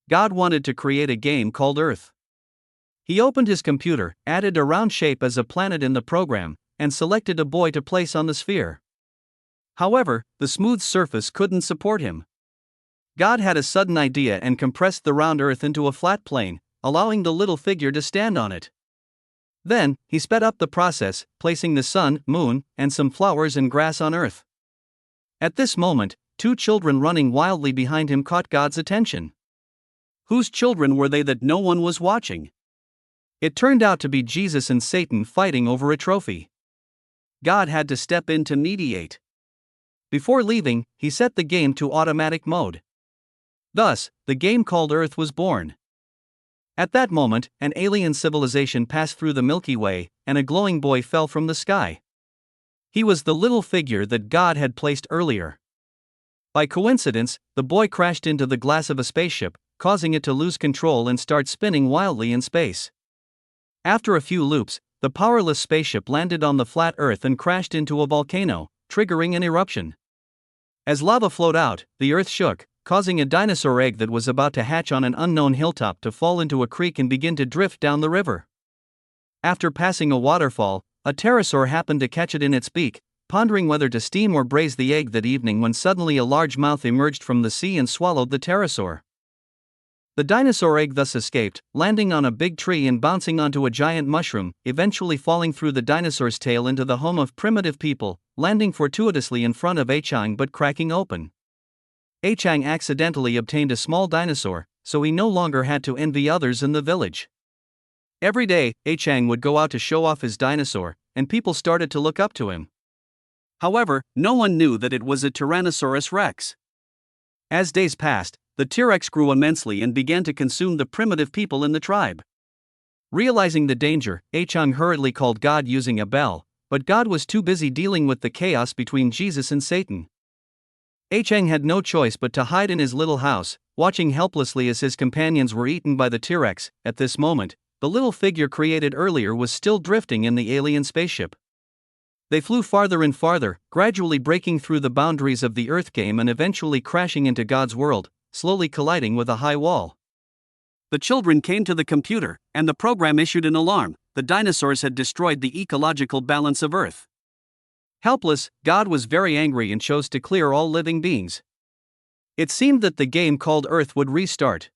God wanted to create a game called Earth. He opened his computer, added a round shape as a planet in the program, and selected a boy to place on the sphere. However, the smooth surface couldn't support him. God had a sudden idea and compressed the round Earth into a flat plane, allowing the little figure to stand on it. Then, he sped up the process, placing the sun, moon, and some flowers and grass on Earth. At this moment, two children running wildly behind him caught God's attention. Whose children were they that no one was watching? It turned out to be Jesus and Satan fighting over a trophy. God had to step in to mediate. Before leaving, he set the game to automatic mode. Thus, the game called Earth was born. At that moment, an alien civilization passed through the Milky Way, and a glowing boy fell from the sky. He was the little figure that God had placed earlier. By coincidence, the boy crashed into the glass of a spaceship, causing it to lose control and start spinning wildly in space. After a few loops, the powerless spaceship landed on the flat Earth and crashed into a volcano, triggering an eruption. As lava flowed out, the Earth shook, causing a dinosaur egg that was about to hatch on an unknown hilltop to fall into a creek and begin to drift down the river. After passing a waterfall, a pterosaur happened to catch it in its beak, pondering whether to steam or braise the egg that evening when suddenly a large mouth emerged from the sea and swallowed the pterosaur. The dinosaur egg thus escaped, landing on a big tree and bouncing onto a giant mushroom, eventually falling through the dinosaur's tail into the home of primitive people, landing fortuitously in front of Chang but cracking open. Chang accidentally obtained a small dinosaur, so he no longer had to envy others in the village. Every day, Chang would go out to show off his dinosaur, and people started to look up to him. However, no one knew that it was a Tyrannosaurus rex. As days passed, the T-Rex grew immensely and began to consume the primitive people in the tribe. Realizing the danger, Chang hurriedly called God using a bell, but God was too busy dealing with the chaos between Jesus and Satan. Chang had no choice but to hide in his little house, watching helplessly as his companions were eaten by the T-Rex. At this moment, the little figure created earlier was still drifting in the alien spaceship. They flew farther and farther, gradually breaking through the boundaries of the Earth game and eventually crashing into God's world, slowly colliding with a high wall. The children came to the computer, and the program issued an alarm. The dinosaurs had destroyed the ecological balance of Earth. Helpless, God was very angry and chose to clear all living beings. It seemed that the game called Earth would restart.